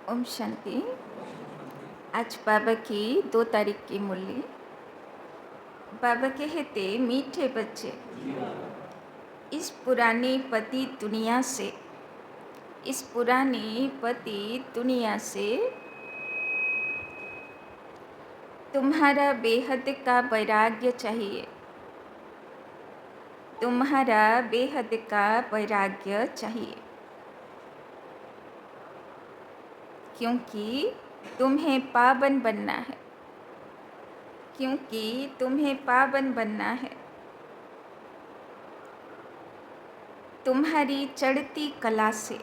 ओम शांति। आज बाबा की 2 तारीख की मुरली। बाबा कहते, मीठे बच्चे, इस पुरानी पतित दुनिया से, इस पुरानी पतित दुनिया से तुम्हारा बेहद का वैराग्य चाहिए। तुम्हारा बेहद का वैराग्य चाहिए, क्योंकि तुम्हें पावन बनना है। क्योंकि तुम्हें पावन बनना है। तुम्हारी चढ़ती कला से,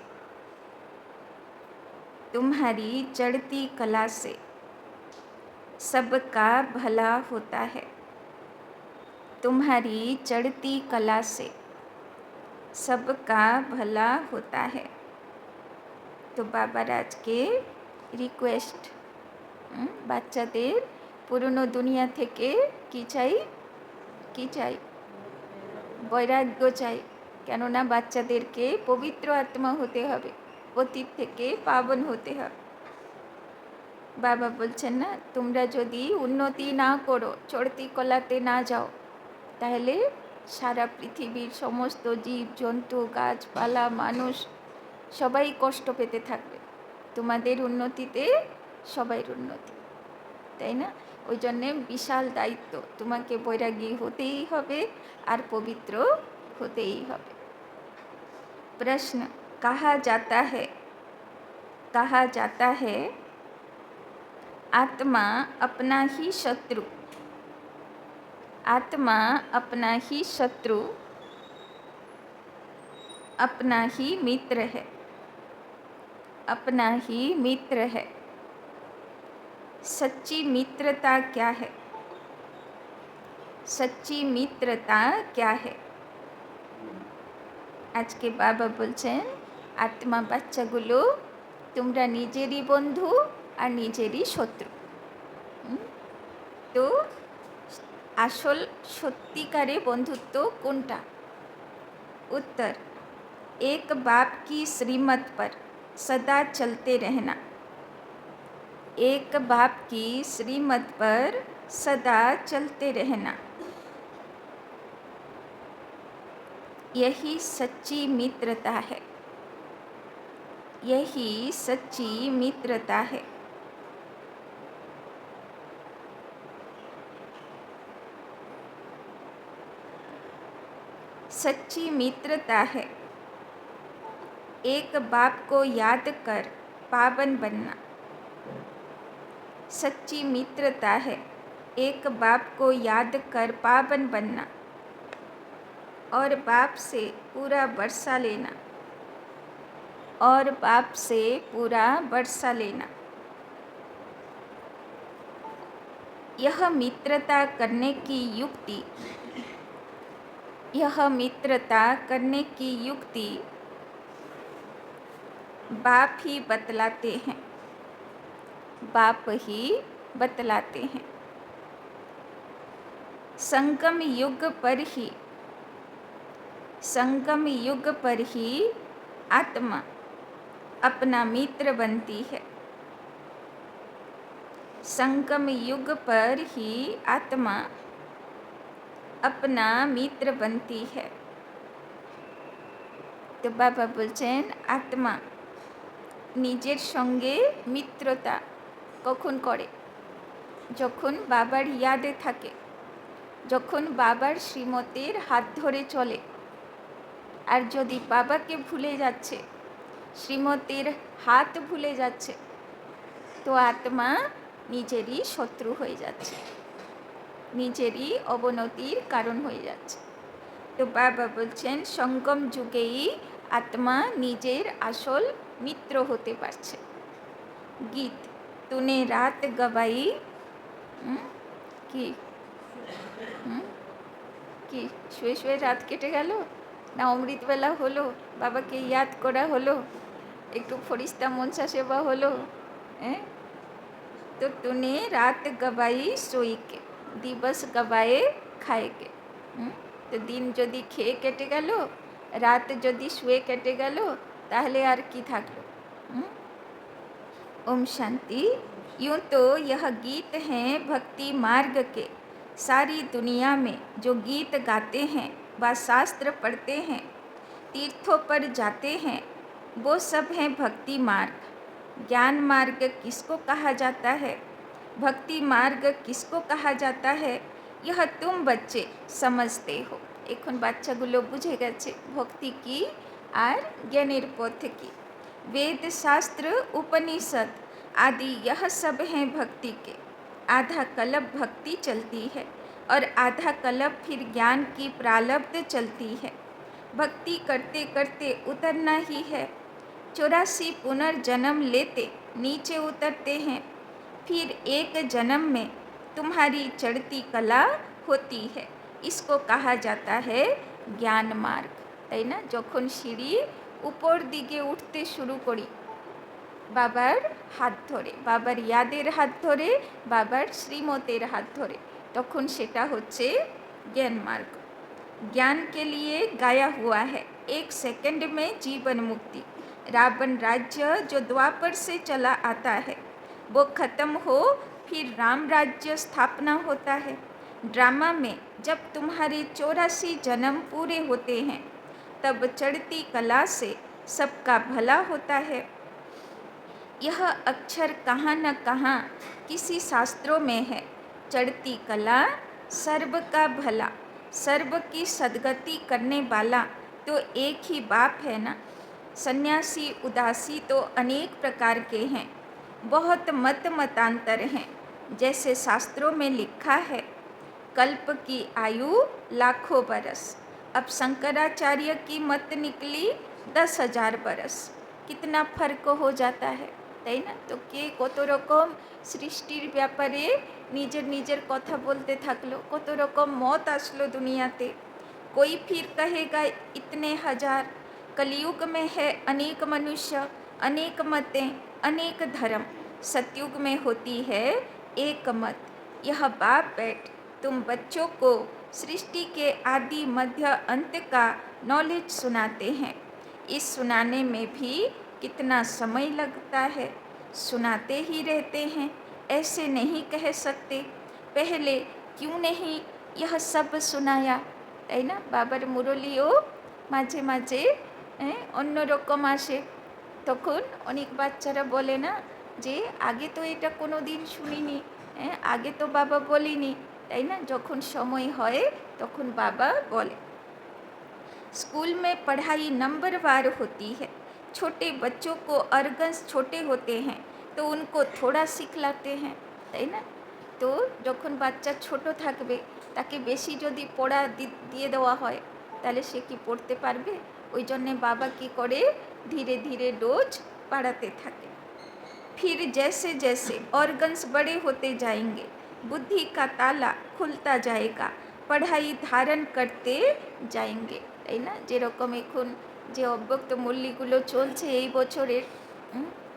तुम्हारी चढ़ती कला से सबका भला होता है। तुम्हारी चढ़ती कला से सबका भला होता है। तो बाबा राज के रिक्वेस्ट, বাচ্চাদের পুরনো দুনিয়া থেকে কি চাই? কি চাই? বৈরাগ্য চাই। কেননা বাচ্চাদেরকে পবিত্র আত্মা হতে হবে, অতীত থেকে পাবন হতে হবে। বাবা বলছেন না, তোমরা যদি উন্নতি না করো, চড়তি কলাতে না যাও, তাহলে সারা পৃথিবীর সমস্ত জীব জন্তু গাছপালা মানুষ সবাই কষ্ট পেতে থাকবে। তোমাদের উন্নতিতে সবাইর উন্নতি, তাই না? ওই জন্যে বিশাল দায়িত্ব, তোমাকে বৈরাগী হতেই হবে আর পবিত্র হতেই হবে। प्रश्न, कहा जाता है आत्मा अपना ही शत्रु, आत्मा अपना ही शत्रु अपना ही मित्र है, अपना ही मित्र है। सच्ची मित्रता क्या है? सच्ची मित्रता क्या है? आज के बाबा बोलছেন, आत्मा বাচ্চাগুলো তোমরা নিজেরই বন্ধু আর নিজেরই শত্রু। তো আসল সত্যিকারে বন্ধুত্ব কোনটা? उत्तर, एक बाप की श्रीमत पर सदा चलते रहना। एक बाप की श्रीमत पर सदा चलते रहना, यही सच्ची मित्रता है। यही सच्ची मित्रता है। सच्ची मित्रता है एक बाप को याद कर पावन बनना। सच्ची मित्रता है एक बाप को याद कर पावन बनना और बाप से पूरा बरसा लेना, और बाप से पूरा बरसा लेना। यह मित्रता करने की युक्ति, यह मित्रता करने की युक्ति बाप ही बतलाते हैं, बाप ही बतलाते हैं। संगम युग पर ही, संगम युग पर ही आत्मा अपना मित्र बनती है। संगम युग पर ही आत्मा अपना मित्र बनती है। तो बाबा बोलছেন, आत्मा নিজের সঙ্গে মিত্রতা কখন করে? যখন বাবার ইয়াদে থাকে, যখন বাবার শ্রীমতের হাত ধরে চলে। আর যদি বাবাকে ভুলে যাচ্ছে, শ্রীমতের হাত ভুলে যাচ্ছে, তো আত্মা নিজেরই শত্রু হয়ে যাচ্ছে, নিজেরই অবনতির কারণ হয়ে যাচ্ছে। তো বাবা বলছেন, সঙ্গম যুগেই আত্মা নিজের আসল মিত্র হতে পারছে। গীত, তুনে রাত গবাই, কি কি শুয়ে শুয়ে রাত কেটে গেল, না অমৃতবেলা হলো, বাবাকে ইয়াদ করা হলো, একটু ফরিস্তা মনসা সেবা হলো। तो तूने रात गवाई सोई के, दिवस गवाए खाए के। तो दिन যদি খেয়ে কেটে গেল, রাত যদি শুয়ে কেটে গেল, তাহলে আর কি থাকলো? ओम शांति। यूँ तो यह गीत हैं भक्ति मार्ग के। सारी दुनिया में जो गीत गाते हैं व शास्त्र पढ़ते हैं, तीर्थों पर जाते हैं, वो सब हैं भक्ति मार्ग। ज्ञान मार्ग किसको कहा जाता है, भक्ति मार्ग किसको कहा जाता है, यह तुम बच्चे समझते हो। এখন বাচ্চাগুলো বুঝে গেছে ভক্তি কি আর জ্ঞানের পথ কি। वेद शास्त्र उपनिषद आदि यह सब हैं भक्ति के। आधा कल्प भक्ति चलती है और आधा कल्प फिर ज्ञान की प्रारब्ध चलती है। भक्ति करते करते उतरना ही है। 84 पुनर्जन्म लेते नीचे उतरते हैं। फिर एक जन्म में तुम्हारी चढ़ती कला होती है। इसको कहा जाता है ज्ञान मार्ग, তাই না? যখন সিঁড়ি উপর দিকে উঠতে শুরু করি বাবার হাত ধরে, বাবার ইয়াদের হাত ধরে, বাবার শ্রীমতের হাত ধরে, তখন সেটা হচ্ছে ज्ञान मार्ग। ज्ञान के लिए गाया हुआ है 1 सेकंड में जीवन मुक्ति। रावण राज्य जो द्वापर से चला आता है वो खत्म हो, फिर राम राज्य स्थापना होता है। ड्रामा में जब तुम्हारे 84 जन्म पूरे होते हैं तब चढ़ती कला से सबका भला होता है। यह अक्षर कहाँ न कहाँ किसी शास्त्रों में है। चढ़ती कला सर्व का भला, सर्व की सद्गति करने वाला तो एक ही बाप है ना। सन्यासी उदासी तो अनेक प्रकार के हैं, बहुत मतांतर हैं। जैसे शास्त्रों में लिखा है कल्प की आयु लाखों बरस। अब शंकराचार्य की मत निकली 10,000 बरस। कितना फर्क हो जाता है, তাই না? তো কে কত রকম সৃষ্টির ব্যাপারে নিজের নিজের কথা বলতে থাকলো, কত রকম মত আসলো दुनियाते। कोई फिर कहेगा इतने हजार। कलयुग में है अनेक मनुष्य, अनेक मतें, अनेक धर्म। सतयुग में होती है एक मत। यह बाप बैठ तुम बच्चों को सृष्टि के आदि मध्य अंत का नॉलेज सुनाते हैं। इस सुनाने में भी कितना समय लगता है। सुनाते ही रहते हैं, ऐसे नहीं कह सकते पहले क्यों नहीं यह सब सुनाया, তাই না? বাবার মুরলিও মাঝে মাঝে অন্যরকম আসে। তখন অনেক বাচ্চারা বলে না যে আগে তো এটা কোনো দিন শুনিনি, আগে তো বাবা বলিনি, তাই না? যখন সময় হয় তখন বাবা বলে। स्कूल में पढ़ाई नंबरवार होती है। छोटे बच्चों को अर्गन्स छोटे होते हैं तो उनको थोड़ा सिखलाते हैं, তাই না? তো যখন বাচ্চা ছোট থাকবে তাকে বেশি যদি পড়া দিয়ে দেওয়া হয় তাহলে সে কি পড়তে পারবে? ওই জন্যে বাবা কি করে ধীরে ধীরে ডোজ বাড়াতে থাকে। फिर जैसे जैसे ऑर्गन्स बड़े होते जाएंगे बुद्धि का ताला खुलता जाएगा, पढ़ाई धारण करते जाएंगे, তাই না? যেরকম এখন যে অব্যক্ত মূল্যগুলো চলছে এই বছরের,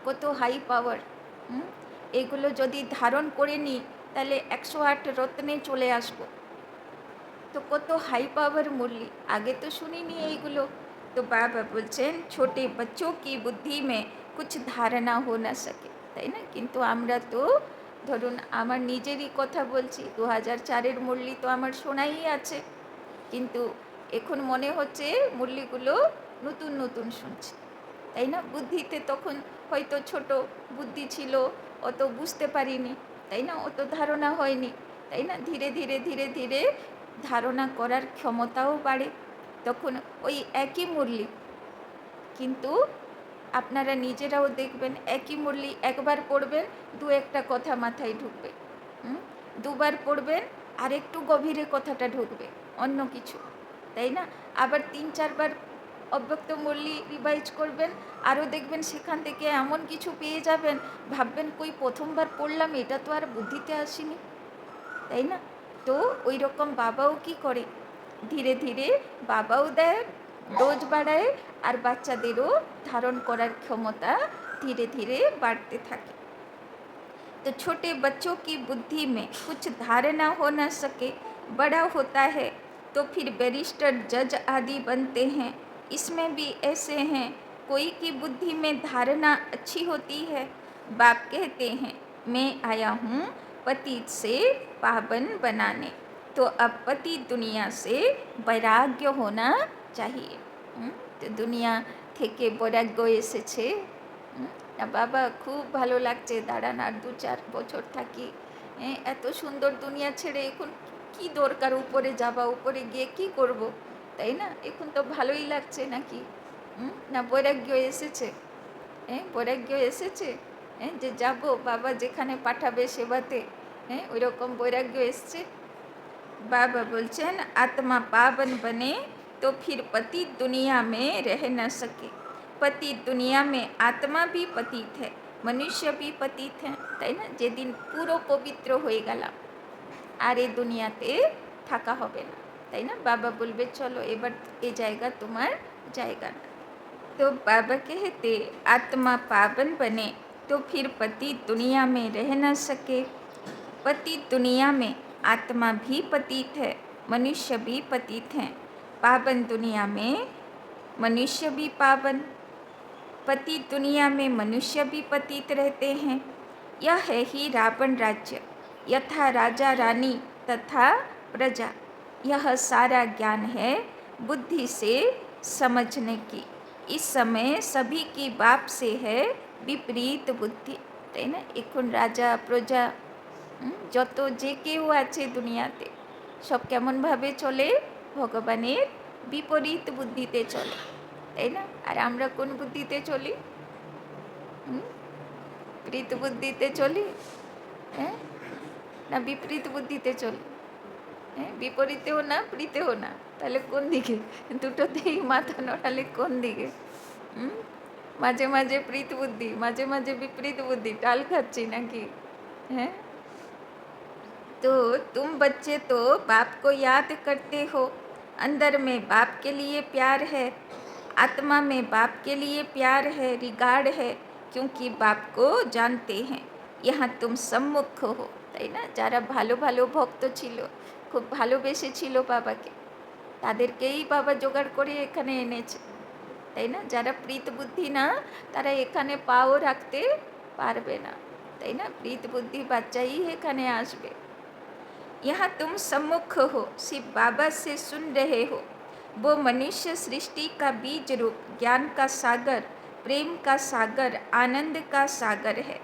কত হাই পাওয়ার, এগুলো যদি ধারণ করে নিই তাহলে 108 রত্নে চলে আসবো। তো কত হাই পাওয়ার মুরলি, আগে তো শুনিনি এইগুলো। তো বাবা বলছেন ছোটে बच्चों की बुद्धि में कुछ धारणा हो ना सके, তাই না? কিন্তু আমরা তো ধরুন আমার নিজেরই কথা বলছি, 2004-এর মুরলি তো আমার শোনাই আছে, কিন্তু এখন মনে হচ্ছে মুরলিগুলো নতুন নতুন শুনছি, তাই না? বুদ্ধিতে তখন হয়তো ছোট বুদ্ধি ছিল, অত বুঝতে পারিনি, তাই না? অত ধারণা হয়নি, তাই না? ধীরে ধীরে ধীরে ধীরে ধারণা করার ক্ষমতাও বাড়ে। তখন ওই একই মুরলি, কিন্তু আপনারা নিজেরাও দেখবেন একই মুরলি একবার পড়বেন দু একটা কথা মাথায় ঢুকবে, দুবার পড়বেন আর একটু গভীরে কথাটা ঢুকবে অন্য কিছু, তাই না? আবার 3-4 বার অব্যক্ত মুরলি রিভাইজ করবেন, আরও দেখবেন সেখান থেকে এমন কিছু পেয়ে যাবেন ভাববেন কই প্রথমবার পড়লাম এটা তো আর বুদ্ধিতে আসেনি, তাই না? তো ওই রকম বাবাও কি করে ধীরে ধীরে বাবাও দেয়, ডোজ বাড়ায়, আর বাচ্চাদেরও ধারণ করার ক্ষমতা धीरे धीरे बढ़ते থাকে। तो छोटे बच्चों की बुद्धि में कुछ धारणा हो न सके, बड़ा होता है तो फिर बैरिस्टर जज आदि बनते हैं। इसमें भी ऐसे हैं, कोई की बुद्धि में धारणा अच्छी होती है बाप कहते हैं मैं आया हूँ पतित से पावन बनाने। तो अब पतित दुनिया से वैराग्य होना चाहिए। তো দুনিয়া থেকে বৈরাগ্য এসেছে। না বাবা খুব ভালো লাগছে, দাঁড়ান আর 2-4 বছর থাকি। এত সুন্দর দুনিয়া ছেড়ে এখন কি দরকার উপরে যাবা, উপরে গিয়ে কি করব, তাই না? এখন তো ভালোই লাগছে নাকি? না বৈরাগ্য এসেছে? বৈরাগ্য এসেছে যে যাব বাবা যেখানে পাঠাবে সেবাতে, ওই রকম বৈরাগ্য এসছে। बाबा बोलचन आत्मा पावन बने तो फिर पतित दुनिया में रह न सके। पतित दुनिया में आत्मा भी पतित है, मनुष्य भी पतित है, তাই না? যেদিন পুরো পবিত্র হয়ে গেলাম আর এই দুনিয়াতে থাকা হবে না, তাই না? বাবা বলবে চলো এবার এই জায়গা তোমার জায়গা না। तो बाबा कहते आत्मा पावन बने तो फिर पतित दुनिया में रह न सके। पतित दुनिया में आत्मा भी पतित है, मनुष्य भी पतित हैं। पावन दुनिया में मनुष्य भी पावन, पतित दुनिया में मनुष्य भी पतित रहते हैं। यह है ही रावण राज्य, यथा राजा रानी तथा प्रजा। यह सारा ज्ञान है बुद्धि से समझने की। इस समय सभी की बाप से है विपरीत बुद्धि, তাই না? এখন রাজা প্রজা যত যে কেউ আছে দুনিয়াতে সব কেমনভাবে চলে? ভগবানের বিপরীত বুদ্ধিতে চলে, তাই না? আর আমরা কোন বুদ্ধিতে চলি? প্রীত বুদ্ধিতে চলি, না বিপরীত বুদ্ধিতে চলি? বিপরীতেও না প্রীতেও না, তাহলে কোন দিকে? দুটোতেই মাথা নড়ালে কোন দিকে? মাঝে মাঝে প্রীত বুদ্ধি, মাঝে মাঝে বিপরীত বুদ্ধি, টাল খাচ্ছি নাকি? तो तुम बच्चे तो बाप को याद करते हो, अंदर में बाप के लिए प्यार है, आत्मा में बाप के लिए प्यार है, रिगार्ड है, क्योंकि बाप को जानते हैं। यहाँ तुम सम्मुख हो, তাই না? যারা ভালো ভালো ভক্ত ছিল, খুব ভালোবেসেছিল বাবাকে, তাদেরকেই বাবা জোগাড় করে এখানে এনেছে, তাই না? যারা প্রীত বুদ্ধি না তারা এখানে পাও রাখতে পারবে না, তাই না? প্রীত বুদ্ধি বাচ্চাই এখানে আসবে। यहाँ तुम सम्मुख हो, सिर्फ बाबा से सुन रहे हो। वो मनुष्य सृष्टि का बीज रूप ज्ञान का सागर, प्रेम का सागर, आनंद का सागर है।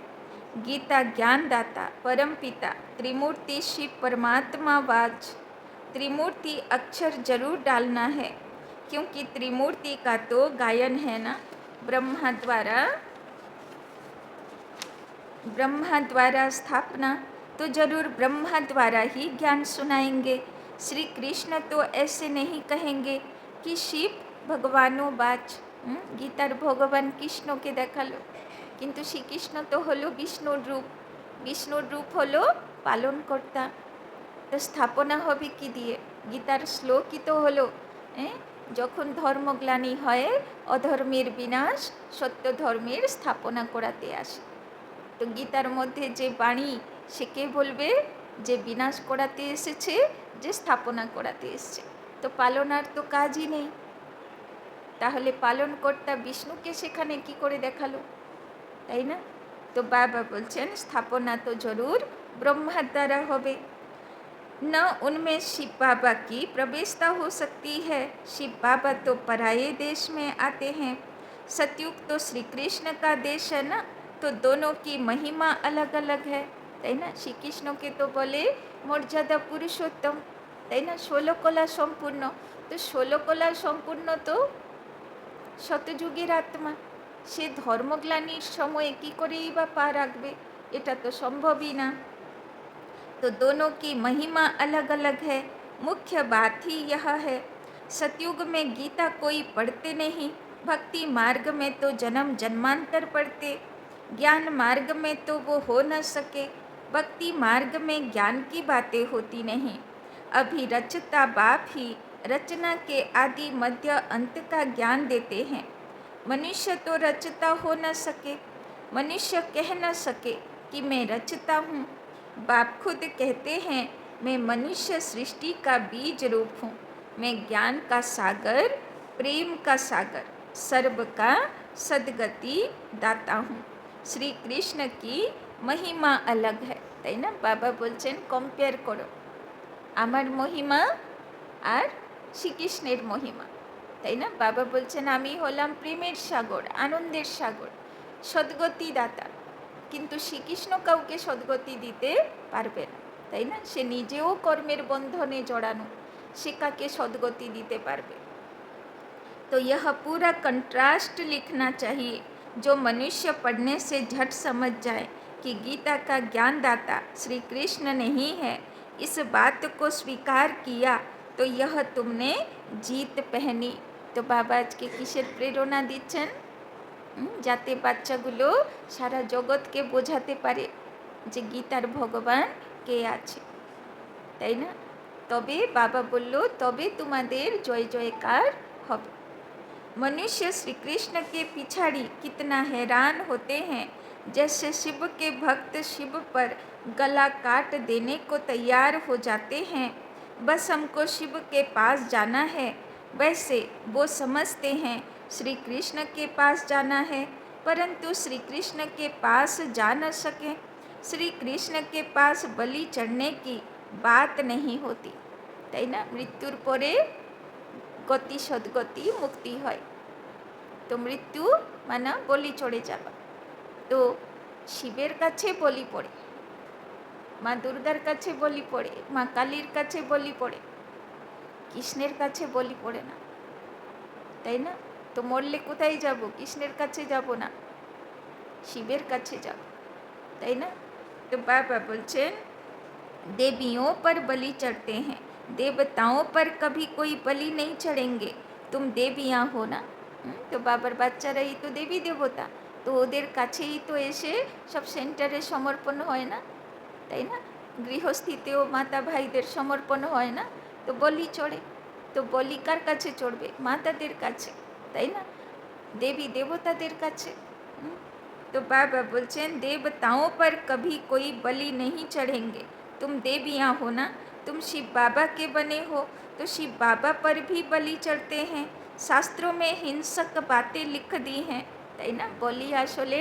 गीता ज्ञानदाता परम पिता त्रिमूर्ति शिव परमात्मा वाच। त्रिमूर्ति अक्षर जरूर डालना है, क्योंकि त्रिमूर्ति का तो गायन है ना। ब्रह्मा द्वारा स्थापना, तो जरूर ब्रह्मा द्वारा ही ज्ञान सुनाएंगे। श्री कृष्ण तो ऐसे नहीं कहेंगे कि शिव भगवानों बाच। गीतार भगवान कृष्णके देखालो, किन्तु श्रीकृष्ण तो हलो विष्णुर रूप, विष्णुर रूप हलो पालनकर्ता। तो स्थापना होबे कि दिए? गीतार श्लोकই तो हलो যখন ধর্মগ্লানি হয় অধর্মের বিনাশ, সত্য ধর্মের স্থাপনা করাতে আসে। তো গীতার মধ্যে যে বাণী সে কে বলবে? যে বিনাশ করাতে এসেছে, যে স্থাপনা করাতে এসেছে। তো পালনার তো কাজই নেই, তাহলে পালনকর্তা বিষ্ণুকে সেখানে কি করে দেখালো, তাই না? তো বাবা বলছেন স্থাপনা তো জরুর ব্রহ্মার দ্বারা হবে। न उनमें शिव बाबा की प्रवेशता हो सकती है। शिव बाबा तो पराये देश में आते हैं, सतयुग तो श्री कृष्ण का देश है ना, तो दोनों की महिमा अलग अलग है, তাই না? শ্রীকৃষ্ণকে তো বলে মর্যাদা পুরুষোত্তম, তাই না? 16 কলা সম্পূর্ণ। তো 16 কলা সম্পূর্ণ তো শতযুগের আত্মা, সে ধর্মগ্লানির সময়ে কি করেই বা পা রাখবে? এটা তো সম্ভবই না। तो दोनों की महिमा अलग अलग है। मुख्य बात ही यह है, सतयुग में गीता कोई पढ़ते नहीं, भक्ति मार्ग में तो जन्म जन्मांतर पढ़ते, ज्ञान मार्ग में तो वो हो न सके। भक्ति मार्ग में ज्ञान की बातें होती नहीं। अभी रचता बाप ही रचना के आदि मध्य अंत का ज्ञान देते हैं। मनुष्य तो रचता हो न सके, मनुष्य कह न सके कि मैं रचता हूँ। बाप खुद कहते हैं मैं मनुष्य सृष्टि का बीज रूप हूँ, मैं ज्ञान का सागर, प्रेम का सागर, सर्व का सदगति दाता हूँ। श्री कृष्ण की महिमा अलग है, তাই না? বাবা বলছেন কম্পেয়ার করো আমার মহিমা আর শ্রীকৃষ্ণের মহিমা, তাই না? বাবা বলছেন আমি হলাম প্রেমের সাগর, আনন্দের সাগর, সদ্গতি দাতা, কিন্তু শ্রীকৃষ্ণ কাউকে সদ্গতি দিতে পারবে না, তাই না? সে নিজেও কর্মের বন্ধনে জড়ানো, সে কাকে সদ্গতি দিতে পারবে? तो यह पूरा कंट्रास्ट लिखना चाहिए जो मनुष्य पढ़ने से झट समझ जाए कि गीता का ज्ञानदाता श्री कृष्ण नहीं है। इस बात को स्वीकार किया तो यह तुमने जीत पहनी। तो बाबा आज के किसेर प्रेरणा दिच्छेन যাতে বাচ্চাগুলো সারা জগৎকে বোঝাতে পারে যে গীতার ভগবান কে আছে, তাই না? তবে বাবা বলল তবে তোমাদের জয় জয়কার হবে। मनुष्य श्री कृष्ण के पिछाड़ी कितना हैरान होते हैं, जैसे शिव के भक्त शिव पर गला काट देने को तैयार हो जाते हैं। बस हमको शिव के पास जाना है, वैसे वो समझते हैं श्री कृष्ण के पास जाना है, परंतु श्री कृष्ण के पास जा न सके। श्री कृष्ण के पास बलि चढ़ने की बात नहीं होती, তাই না? মৃত্যুর পরে গতি সদ্গতি মুক্তি হয়। তো মৃত্যু মানে বলি চড়ে যাবা। তো শিবের কাছে বলি পড়ে, মা দুর্গার কাছে বলি পড়ে, মা কালীর কাছে বলি পড়ে, কৃষ্ণের কাছে বলি পড়ে না, তাই না? তো মরলে কোথায় যাব? কৃষ্ণের কাছে যাব না, শিবের কাছে যাব, তাই না? তো বাবা বলছেন देवियों पर बलि चढ़ते हैं, देवताओं पर कभी कोई बलि नहीं चढ़ेंगे, तुम देवियाँ हो ना। তো বাবার বাচ্চারাই তো দেবী দেবতা, তো ওদের কাছেই তো এসে সব সেন্টারে সমর্পণ হয় না, তাই না? গৃহস্থিতেও মাতা ভাইদের সমর্পণ হয় না, তো বলি চড়ে। তো বলি কার কাছে চড়বে? মাতাদের কাছে, তাই না? দেবী দেবতাদের কাছে। तो बाबा बोलছেন देवताओं पर कभी कोई बलि नहीं चढ़ेंगे, तुम देवियाँ हो ना, तुम शिव बाबा के बने हो, तो शिव बाबा पर भी बलि चढ़ते हैं। शास्त्रों में हिंसक बातें लिख दी हैं, তাই না? বলি আসলে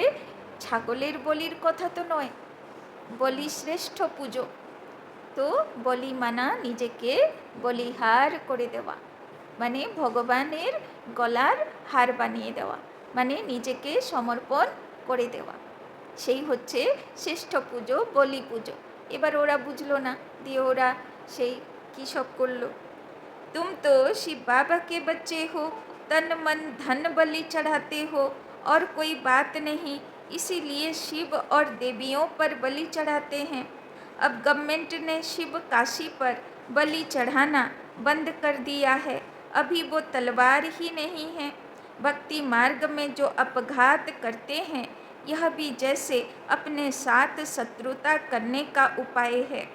ছাগলের বলির কথা তো নয়, বলি শ্রেষ্ঠ পুজো। তো বলি মানা নিজেকে বলিহার করে দেওয়া, মানে ভগবানের গলার হার বানিয়ে দেওয়া, মানে নিজেকে সমর্পণ করে দেওয়া, সেই হচ্ছে শ্রেষ্ঠ পুজো, বলি পুজো। এবার ওরা বুঝলো না, দিয়ে ওরা সেই কী সব করলো। तुम तो शिव बाबा के बच्चे हो, तन मन धन बलि चढ़ाते हो और कोई बात नहीं, इसीलिए शिव और देवियों पर बलि चढ़ाते हैं। अब गवर्नमेंट ने शिव काशी पर बलि चढ़ाना बंद कर दिया है, अभी वो तलवार ही नहीं है। भक्ति मार्ग में जो अपघात करते हैं, यह भी जैसे अपने साथ शत्रुता करने का उपाय है।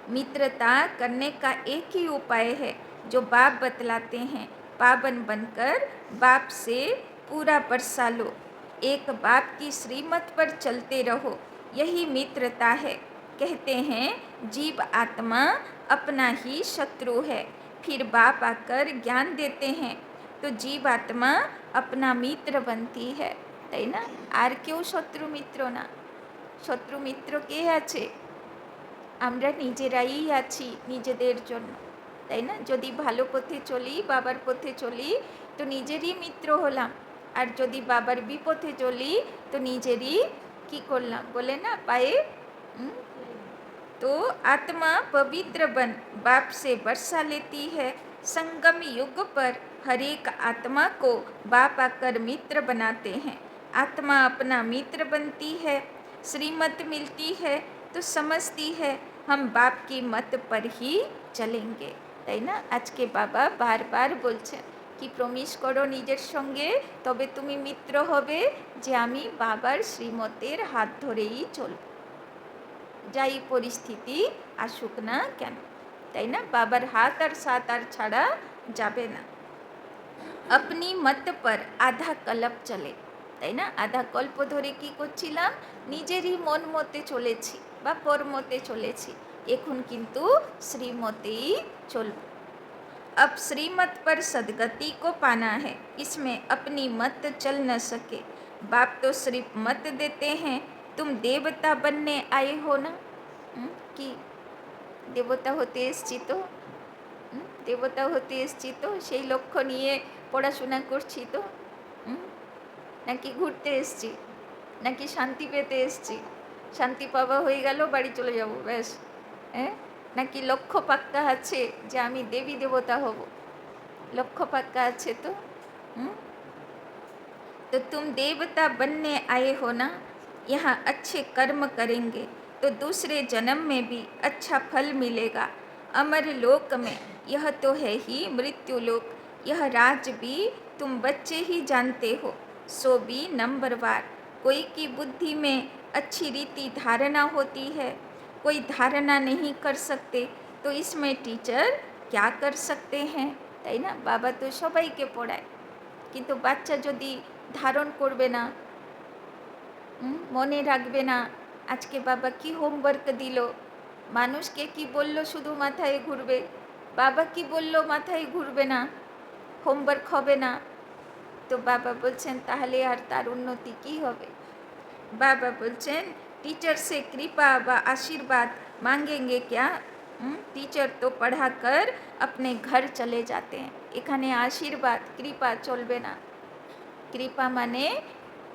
मित्रता करने का एक ही उपाय है जो बाप बतलाते हैं, पावन बनकर बाप से पूरा बरसा लो, एक बाप की श्रीमत पर चलते रहो, यही मित्रता है। कहते हैं जीव आत्मा अपना ही शत्रु है, फिर बाप आकर ज्ञान देते हैं तो जीव आत्मा अपना मित्र बनती है, তাই না? আর কেউ শত্রু মিত্র না। শত্রু মিত্র কে আছে? আমরা নিজেরাই আছি নিজেদের জন্য, তাই না? যদি ভালো পথে চলি, বাবার পথে চলি, তো নিজেরই মিত্র হলাম, আর যদি বাবার বিপথে চলি তো নিজেরই কি করলাম বলে না পায়ে। तो आत्मा पवित्र बन बाप से बरसा लेती है। संगम युग पर हर एक आत्मा को बाप आकर मित्र बनाते हैं, आत्मा अपना मित्र बनती है, श्रीमत मिलती है तो समझती है हम बाप की मत पर ही चलेंगे, তাই না? আজকে বাবা বারবার বলছেন কি প্রমিস করো নিজের সঙ্গে, তবে তুমি মিত্র হবে যে আমি বাবার শ্রীমতের হাত ধরেই চলব, যাই পরিস্থিতি আসুক না কেন, তাই না? বাবার হাত আর সাথ আর ছাড়া যাবে না। अपनी मत पर आधा कल्प चले, তাই না? আধা কল্প ধরে কি করছিলাম? নিজেরই মন মতে চলেছি বা পর মতে চলেছি, এখন কিন্তু শ্রীমতেই চলব। अब श्रीमत पर सदगति को पाना है, इसमें अपनी मत चल न सके। बाप तो सिर्फ मत देते हैं, तुम देवता बनने आए हो ना। कि দেবতা হতে এসছি তো, দেবতা হতে এসছি তো, সেই লক্ষ্য নিয়ে পড়াশোনা করছি তো, নাকি ঘুরতে এসছি, নাকি শান্তি পেতে এসছি, শান্তি পাওয়া হয়ে গেল বাড়ি চলে যাব ব্যাস, হ্যাঁ? নাকি লক্ষ্য পাক্কা আছে যে আমি দেবী দেবতা হব, লক্ষ্য পাক্কা আছে তো। तो तुम देवता बनने आए हो ना, यहाँ अच्छे कर्म करेंगे तो दूसरे जन्म में भी अच्छा फल मिलेगा। अमर लोक में यह तो है ही मृत्यु लोक, यह राज भी तुम बच्चे ही जानते हो, सो भी नंबरवार। कोई की बुद्धि में अच्छी रीति धारणा होती है, कोई धारणा नहीं कर सकते, तो इसमें टीचर क्या कर सकते हैं, তাই না? বাবা তো সবাইকে পড়ায়, কিন্তু বাচ্চা যদি ধারণ করবে না, মনে রাখবে না আজকে বাবা কি হোমওয়ার্ক দিল, মানুষকে কি বলল শুধু মাথায় ঘুরবে, বাবা কি বলল মাথায় ঘুরবে না, হোমওয়ার্ক হবে না, তো বাবা বলছেন তাহলে আর তার উন্নতি কি হবে। बाबा बोलছেন टीचर से कृपा व आशीर्वाद मांगेंगे क्या, टीचर तो पढ़ा कर अपने घर चले जाते हैं। এখানে আশীর্বাদ কৃপা চলবে না। কৃপা মানে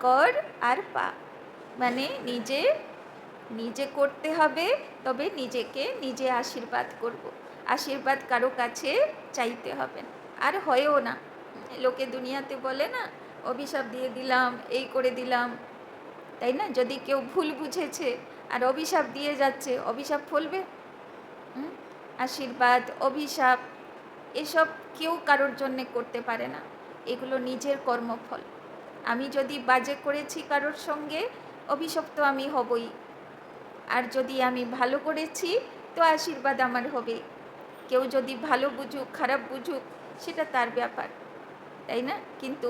কর আর পা, মানে নিজে নিজে করতে হবে, তবে নিজেকে নিজে আশীর্বাদ করব। আশীর্বাদ কারো কাছে চাইতে হবে না, আর হয়ও না। লোকে দুনিয়াতে বলে না অভিশাপ দিয়ে দিলাম, এই করে দিলাম, তাই না? যদি কেউ ভুল বুঝেছে আর অভিশাপ দিয়ে যাচ্ছে, অভিশাপ ফলবে? আশীর্বাদ অভিশাপ এসব কেউ কারোর জন্যে করতে পারে না, এগুলো নিজের কর্মফল। আমি যদি বাজে করেছি কারোর সঙ্গে, অভিশপ্ত আমি হবই, আর যদি আমি ভালো করেছি তো আশীর্বাদ আমার হবে। কেউ যদি ভালো বুঝুক খারাপ বুঝুক সেটা তার ব্যাপার, তাই না? কিন্তু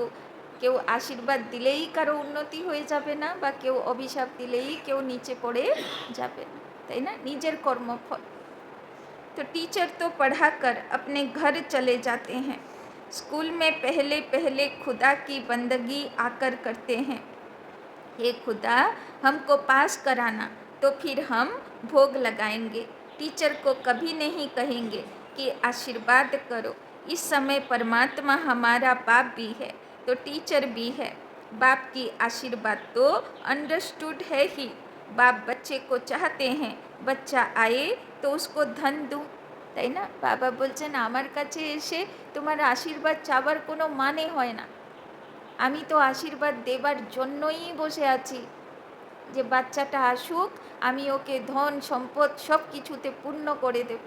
কেউ আশীর্বাদ দিলেই কারো উন্নতি হয়ে যাবে না, বা কেউ অভিশাপ দিলেই কেউ নিচে পড়ে যাবে না, তাই না? নিজের কর্মফল। तो टीचर तो पढ़ाकर अपने घर चले जाते हैं, स्कूल में पहले पहले खुदा की बंदगी आकर करते हैं। हे खुदा हमको पास कराना, तो फिर हम भोग लगाएंगे। टीचर को कभी नहीं कहेंगे कि आशीर्वाद करो। इस समय परमात्मा हमारा बाप भी है तो टीचर भी है। बाप की आशीर्वाद तो अंडरस्टूड है ही। बाप बच्चे को चाहते हैं बच्चा आए तो उसको धन दूँ, তাই না? বাবা বলছেন আমার কাছে এসে তোমার আশীর্বাদ চাওয়ার কোনো মানে হয় না, আমি তো আশীর্বাদ দেবার জন্যই বসে আছি, যে বাচ্চাটা আসুক, আমি ওকে ধন সম্পদ সব কিছুতে পূর্ণ করে দেব,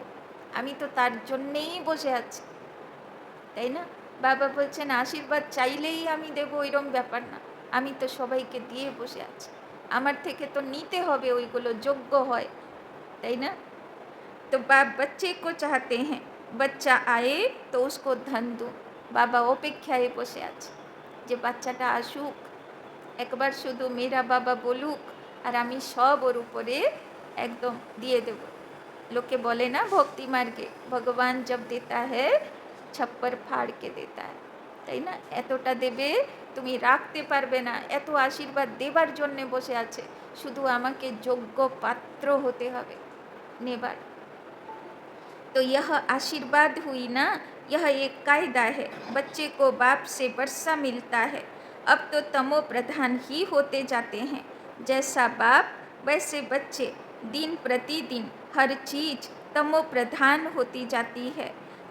আমি তো তার জন্যেই বসে আছি, তাই না? বাবা বলছেন আশীর্বাদ চাইলেই আমি দেবো এরকম ব্যাপার না, আমি তো সবাইকে দিয়ে বসে আছি, আমার থেকে তো নিতে হবে, ওইগুলো যোগ্য হয়, তাই না? तो बाप बच्चे को चाहते हैं बच्चा आए तो उसको धन दूँ। बाबा অপেক্ষায় বসে আছে যে বাচ্চাটা আসুক, একবার শুধু মেরা বাবা বলুক, আর আমি সব ওর উপরে একদম দিয়ে দেব। লোকে বলে না ভক্তি মার্গে ভগবান জব দেতা হ্যায় ছপ্পর ফাড় কে দেতা হ্যায়, তাই না? এতটা দেবে তুমি রাখতে পারবে না, এত আশীর্বাদ দেবার জন্যে বসে আছে, শুধু আমাকে যোগ্য পাত্র হতে হবে নেবার। तो यह आशीर्वाद हुई ना, यह एक कायदा है, बच्चे को बाप से वर्षा मिलता है। अब तो तमो प्रधान ही होते जाते हैं, जैसा बाप वैसे बच्चे, दिन प्रतिदिन हर चीज़ तमो प्रधान होती जाती है,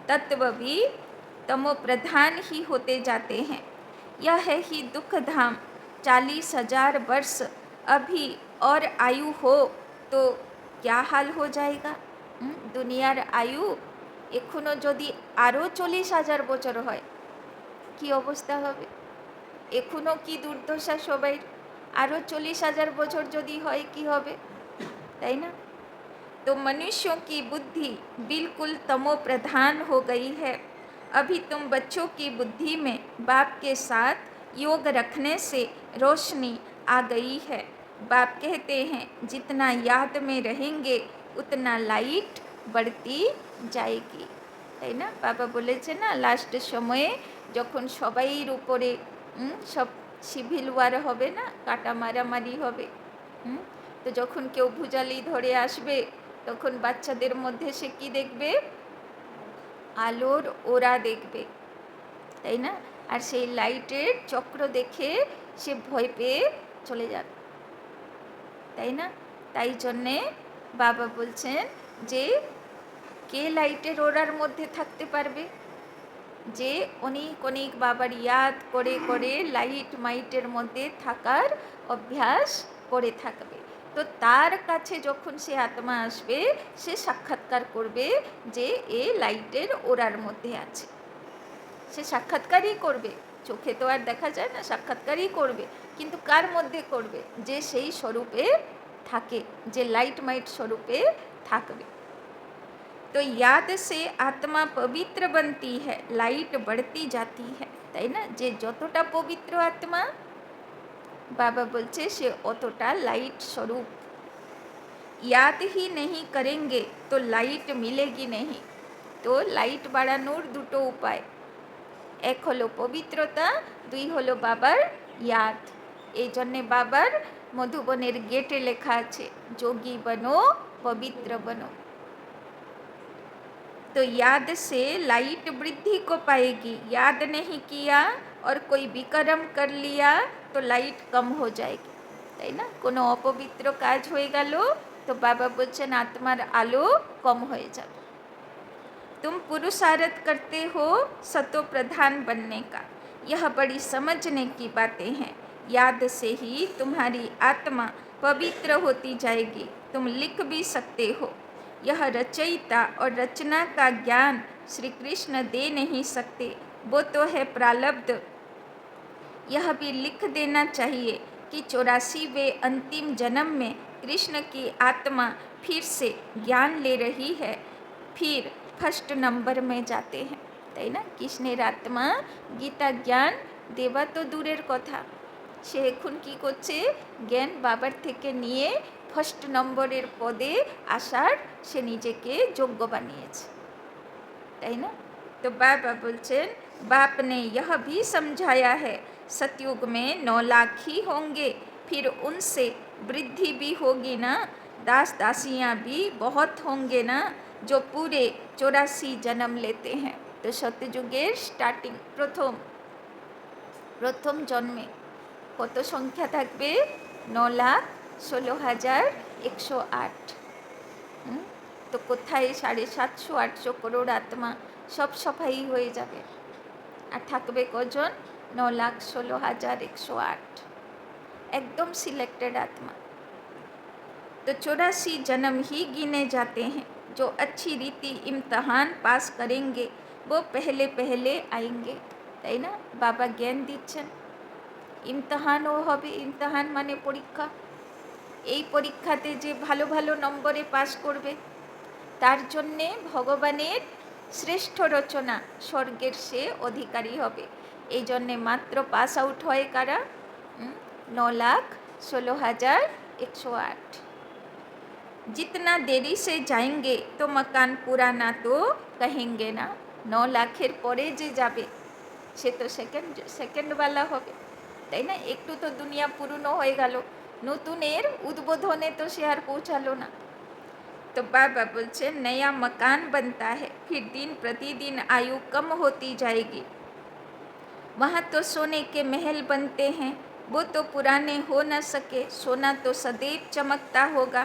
तत्व भी तमो प्रधान ही होते जाते हैं। यह है ही दुख धाम। 40,000 वर्ष अभी और आयु हो तो क्या हाल हो जाएगा। দুনিয়ার আয়ু এখনও যদি আরও 40,000 বছর হয় কি অবস্থা হবে, এখনও কি দুর্দশা সবাই, আরও 40,000 বছর যদি হয় কি হবে, তাই না? तो मनुष्यों की बुद्धि बिल्कुल तमो प्रधान हो गई है। अभी तुम बच्चों की बुद्धि में बाप के साथ योग रखने से रोशनी आ गई है। बाप कहते हैं जितना याद में रहेंगे उतना लाइट बढ़ती जाएगी, তাই না? বাবা বলেছে না লাস্ট সময়ে যখন সবাইয়ের উপরে সব সিভিল ওয়ার হবে না, কাটা মারামারি হবে। তো যখন কেউ ভুজালি ধরে আসবে তখন বাচ্চাদের মধ্যে সে কি দেখবে? আলোর ওরা দেখবে, তাই না? আর সেই লাইটের চক্র দেখে সে ভয় পেয়ে চলে যাবে, তাই না? তাই জন্যে বাবা বলছেন যে কে লাইটের ওরার মধ্যে থাকতে পারবে? যে অনেক অনেক বাবার ইয়াদ করে করে লাইট মাইটের মধ্যে থাকার অভ্যাস করে থাকবে। তো তার কাছে যখন সে আত্মা আসবে সে সাক্ষাৎকার করবে যে এ লাইটের ওরার মধ্যে আছে। সে সাক্ষাৎকারই করবে, চোখে তো আর দেখা যায় না, সাক্ষাৎকারই করবে। কিন্তু কার মধ্যে করবে? যে সেই স্বরূপে থাকে, যে লাইট মাইট স্বরূপে থাকবে। तो याद से आत्मा पवित्र बनती है, लाइट बढ़ती जाती है, তাই না? যে যতটা পবিত্র আত্মা, বাবা বলছে সে অতটা লাইট স্বরূপ। याद ही नहीं करेंगे तो लाइट मिलेगी नहीं। তো লাইট বাড়ানোর দুটো উপায়, এক হলো পবিত্রতা, দুই হলো বাবার ইয়াদ। এই জন্যে বাবার মধুবনের গেটে লেখা আছে যোগী বনো পবিত্র বনো। तो याद से लाइट वृद्धि को पाएगी। याद नहीं किया और कोई विकर्म कर लिया तो लाइट कम हो जाएगी, তাই না? কোনো অপবিত্র কাজ হয়ে গেল তো বাবা বলছেন আত্মার আলো কম হয়ে যাবে। तुम पुरुषार्थ करते हो सतो प्रधान बनने का, यह बड़ी समझने की बातें हैं। याद से ही तुम्हारी आत्मा पवित्र होती जाएगी। तुम लिख भी सकते हो। यह रचयिता और रचना का ज्ञान श्री कृष्ण दे नहीं सकते, वो तो है प्रारब्ध। यह भी लिख देना चाहिए कि 84वें अंतिम जन्म में कृष्ण की आत्मा फिर से ज्ञान ले रही है, फिर फर्स्ट नंबर में जाते हैं, তাই না? কৃষ্ণের আত্মা গীতা জ্ঞান দেওয়া তো দূরের কথা, সে এখন কী করছে? জ্ঞান বাবার থেকে নিয়ে ফার্স্ট নম্বরের পদে আসার সে নিজেকে যোগ্য বানিয়েছে, তাই না? तो बाबा बोलছেন बाप ने यह भी समझाया है सतयुग में 9 लाख ही होंगे, फिर उनसे वृद्धि भी होगी ना। दास दासियाँ भी बहुत होंगे ना जो पूरे 84 जन्म लेते हैं। तो सत्ययुगের স্টার্টিং প্রথম জন্মে কত সংখ্যা থাকবে? 9,16,108। তো কোথায় 750-800 করোড় আত্মা সব সফাই হয়ে যাবে, আর থাকবে কজন? 9,16,108, एकदम सिलेक्टेड आत्मा। तो 84 जन्म ही गिने जाते हैं। जो अच्छी रीति इम्तहान पास करेंगे वो पहले पहले आएंगे, তাই না? বাবা জ্ঞান দিচ্ছেন ইমতাহানও হবে। ইমতাহান মানে পরীক্ষা। এই পরীক্ষাতে যে ভালো ভালো নম্বরে পাস করবে তার জন্যে ভগবানের শ্রেষ্ঠ রচনা স্বর্গের সে অধিকারী হবে। এই জন্যে মাত্র পাস আউট হয় কারা? 9,16,108। जितना देरी से जाएंगे तो मकान पुराना तो कहेंगे ना। 9 লাখের পরে যে যাবে সে তো সেকেন্ডওয়ালা হবে, তাই না? একটু তো দুনিয়া পুরনো হয়ে গেল, নতুনের উদ্বোধনে তো সে আর পৌঁছালো না। तो बाबा बोलছে नया मकान बनता है, फिर दिन प्रतिदिन आयु कम होती जाएगी। वहाँ तो सोने के महल बनते हैं, वो तो पुराने हो न सके। सोना तो सदैव चमकता होगा,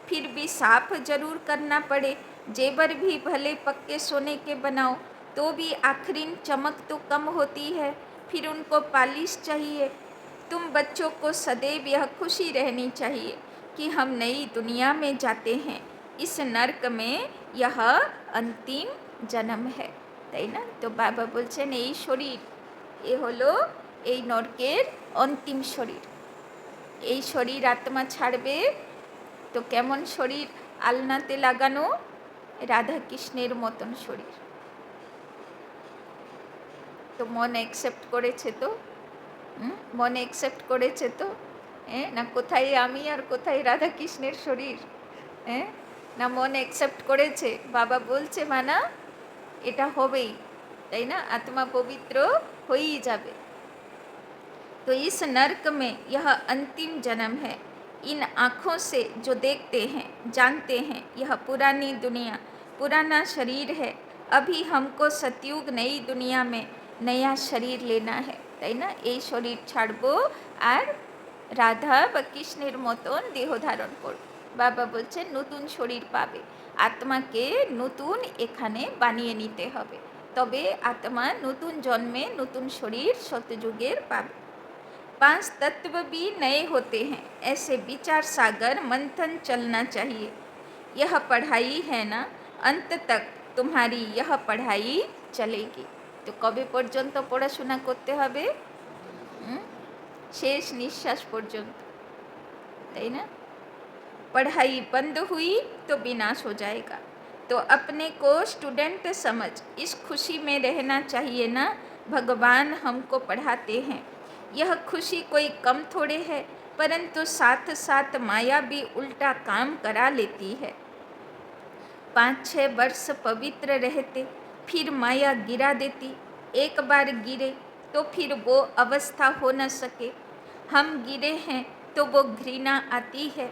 फिर भी साफ जरूर करना पड़े। जेवर भी भले पक्के सोने के बनाओ तो भी आखिरी चमक तो कम होती है, फिर उनको पालिश चाहिए। तुम बच्चों को सदैव यह खुशी रहनी चाहिए कि हम नई दुनिया में जाते हैं, इस नर्क में यह अंतिम जन्म है, তাই না? তো বাবা বলছেন এই শরীর এ হলো এই নরকের অন্তিম শরীর। এই শরীর আত্মা ছাড়বে তো কেমন শরীর? আলনাতে লাগানো রাধা কৃষ্ণের মতন শরীর। তো মন অ্যাকসেপ্ট করেছে তো? মন অ্যাকসেপ্ট করেছে তো? না কোথায় আমি আর কোথায় রাধা কৃষ্ণের শরীর? না মন অ্যাকসেপ্ট করেছে? বাবা বলছে মানা এটা হবেই, তাই না? আত্মা পবিত্র হয়েই যাবে। तो इस नर्क में यह अंतिम जन्म है। इन आँखों से जो देखते हैं जानते हैं यह पुरानी दुनिया, पुराना शरीर है। अभी हमको सतयुग नई दुनिया में नया शरीर लेना है, তাই না? এই শরীর ছাড়বো আর রাধা বা কৃষ্ণের মতন দেহ ধারণ করব। বাবা বলছেন নতুন শরীর পাবে, আত্মাকে নতুন এখানে বানিয়ে নিতে হবে, তবে আত্মা নতুন জন্মে নতুন শরীর সত্যযুগের পাবে। 5 तत्व भी नए होते हैं, ऐसे विचार सागर मंथन चलना चाहिए। यह पढ़ाई है ना, अंत तक तुम्हारी यह पढ़ाई चलेगी। तो कবে পর্যন্ত পড়াশোনা করতে হবে? শেষ নিঃশ্বাস পর্যন্ত, তাই না? पढ़ाई बंद हुई तो विनाश हो जाएगा। तो अपने को स्टूडेंट समझ इस खुशी में रहना चाहिए ना। भगवान हमको पढ़ाते हैं, यह खुशी कोई कम थोड़े है, परंतु साथ साथ माया भी उल्टा काम करा लेती है। 5-6 वर्ष पवित्र रहते, फिर माया गिरा देती। एक बार गिरे तो फिर वो अवस्था हो न सके। हम गिरे हैं तो वो घृणा आती है।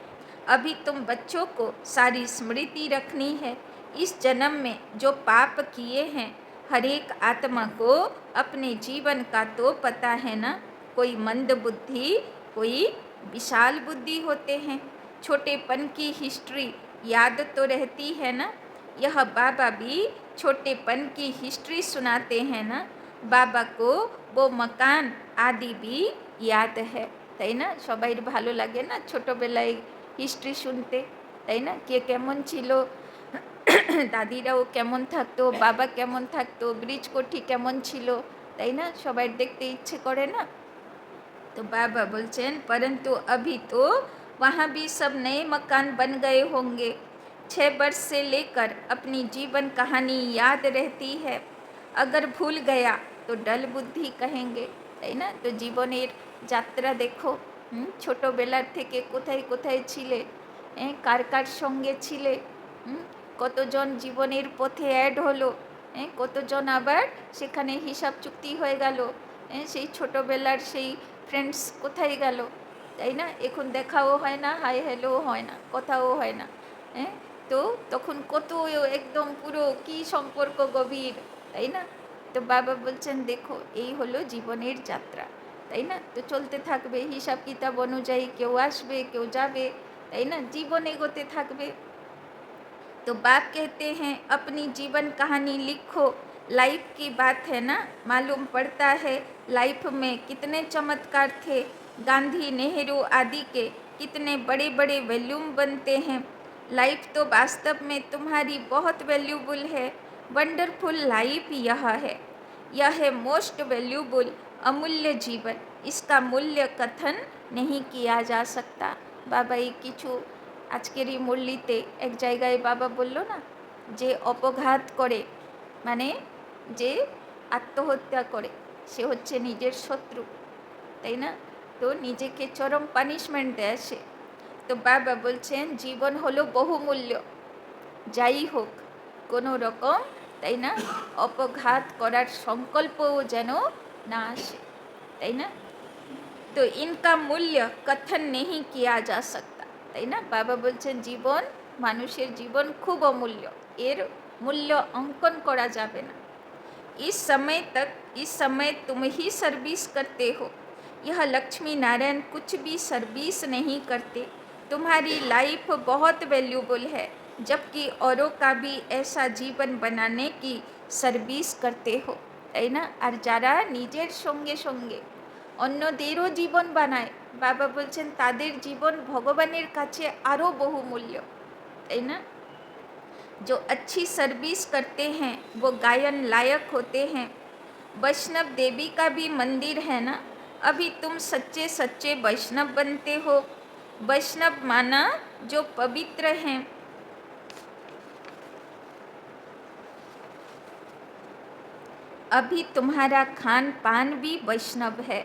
अभी तुम बच्चों को सारी स्मृति रखनी है। इस जन्म में जो पाप किए हैं, हर एक आत्मा को अपने जीवन का तो पता है ना। कोई मंद बुद्धि, कोई विशाल बुद्धि होते हैं। छोटेपन की हिस्ट्री याद तो रहती है ना। यह बाबा भी छोटेपन की हिस्ट्री सुनाते हैं ना। बाबा को वो मकान आदि भी याद है, তাই না? সবাইর ভালো লাগে না ছোটোবেলায় হিস্ট্রি শুনতে, তাই না? কে কেমন ছিল, দাদিরাও কেমন থাকতো, বাবা কেমন থাকতো, ব্রিজকোঠি কেমন ছিল, তাই না? সবাই দেখতে ইচ্ছে করে না। तो बाबा बोलचेन परंतु अभी तो वहाँ भी सब नए मकान बन गए होंगे। 6 वर्ष से लेकर अपनी जीवन कहानी याद रहती है। अगर भूल गया तो डल बुद्धि कहेंगे, তাই না? তো জীবনের যাত্রা দেখো, ছোটোবেলার থেকে কোথায় কোথায় ছিলে, কার কার সঙ্গে ছিলে, কতজন জীবনের পথে অ্যাড হলো, কতজন আবার সেখানে হিসাব চুক্তি হয়ে গেল, সেই ছোটোবেলার সেই ফ্রেন্ডস কোথায় গেল, তাই না? এখন দেখাও হয় না, হাই হ্যালো হয় না, কথাও হয় না। তো তখন কত একদম পুরো কি সম্পর্ক গভীর, তাই না? তো বাবা বলছেন দেখো এই হলো জীবনের যাত্রা, তাই না? তো চলতে থাকবে হিসাব কিতাব অনুযায়ী, কেউ আসবে কেউ যাবে, তাই না? জীবন এগোতে থাকবে। तो बाप कहते हैं अपनी जीवन कहानी लिखो। लाइफ की बात है ना, मालूम पड़ता है लाइफ में कितने चमत्कार थे। गांधी नेहरू आदि के कितने बड़े बड़े वैल्यूम बनते हैं। लाइफ तो वास्तव में तुम्हारी बहुत वैल्यूबल है। वंडरफुल लाइफ यह है, यह है मोस्ट वैल्यूबल अमूल्य जीवन। इसका मूल्य कथन नहीं किया जा सकता। बाबा ये किछु আজকের এই মুরলিতে এক জায়গায় বাবা বলল না যে অপঘাত করে মানে যে আত্মহত্যা করে সে হচ্ছে নিজের শত্রু, তাই না? তো নিজেকে চরম পানিশমেন্ট দেয় সে। তো বাবা বলছেন জীবন হলো বহুমূল্য, যাই হোক কোনো রকম, তাই না, অপঘাত করার সংকল্পও যেন না আসে, তাই না? তো ইনকা মূল্য কথন नहीं किया जा सकता, তাই না? বাবা বলছেন জীবন, মানুষের জীবন খুব অমূল্য, এর মূল্য অঙ্কন করা যাবে না। इस समय तुम ही सर्विस करते हो। यह लक्ष्मी नारायण कुछ भी सर्विस नहीं करते। तुम्हारी लाइफ बहुत वैल्यूबल है, जबकि औरों का भी ऐसा जीवन बनाने की सर्विस करते हो, তাই না? আর যারা নিজের সঙ্গে সঙ্গে অন্যদেরও জীবন বানায়, বাবা বলছেন তাদের জীবন ভগবানের কাছে আরও বহুমূল্য, তাই না? जो अच्छी सर्विस करते हैं वो गायन लायक होते हैं। वैष्णव देवी का भी मंदिर है ना। अभी तुम सच्चे सच्चे वैष्णव बनते हो। वैष्णव माना जो पवित्र हैं। अभी तुम्हारा खान पान भी वैष्णव है।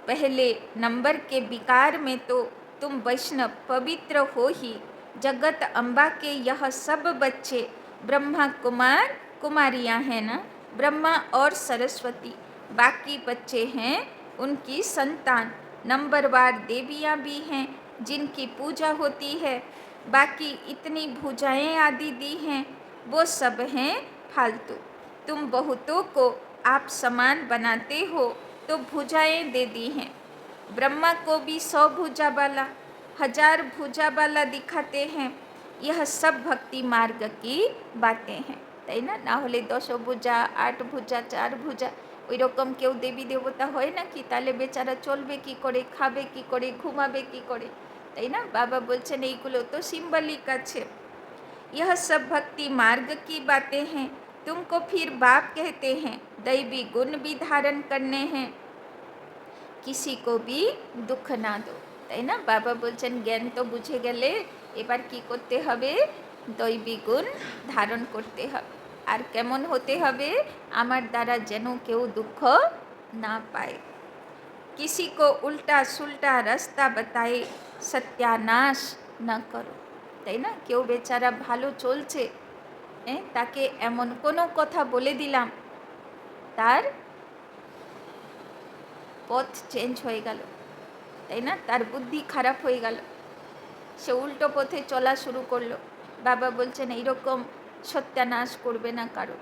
पहले नंबर के विकार में तो तुम वैष्णव पवित्र हो ही। जगत अम्बा के यह सब बच्चे ब्रह्मा कुमार कुमारियाँ हैं ना, ब्रह्मा और सरस्वती, बाकी बच्चे हैं उनकी संतान। नंबरवार देवियाँ भी हैं जिनकी पूजा होती है। बाकी इतनी भुजाएं आदि दी हैं वो सब हैं फालतू। तुम बहुतों को आप समान बनाते हो तो भुजाएं दे दी हैं। ब्रह्मा को भी 100 भुजा वाला, 1000 भुजा वाला दिखाते हैं। यह सब भक्ति मार्ग की बातें हैं, তাই না? না হলে 10 ভুজা, 8 ভুজা, 4 ভুজা ওই রকম কেউ দেবী দেবতা হয় নাকি? তাহলে বেচারা চলবে কি করে, খাবে কি করে, ঘুমাবে কি করে, তাই না? বাবা বলছেন এইগুলো তো সিম্বলিক আছে। यह सब भक्ति मार्ग की बातें हैं। तुमको फिर बाप कहते हैं। दैवी गुण भी धारण करने हैं। किसी को भी दुख ना दो, তাই না? বাবা বলছেন জ্ঞান তো বুঝে গেলে এবার কি করতে হবে? দৈবী গুণ ধারণ করতে হবে। আর কেমন হতে হবে? আমার দ্বারা যেন কেউ দুঃখ না পায়। किसी को उल्टा सुल्टा रास्ता बताए सत्यानाश न करो, তাই না? কেউ বেচারা ভালো চলছে, তাকে এমন কোনো কথা বলে দিলাম তার পথ চেঞ্জ হয়ে গেল, তাই না? তার বুদ্ধি খারাপ হয়ে গেল, সে উল্টো পথে চলা শুরু করলো। বাবা বলছেন এইরকম সত্যানাশ করবে না কারোর,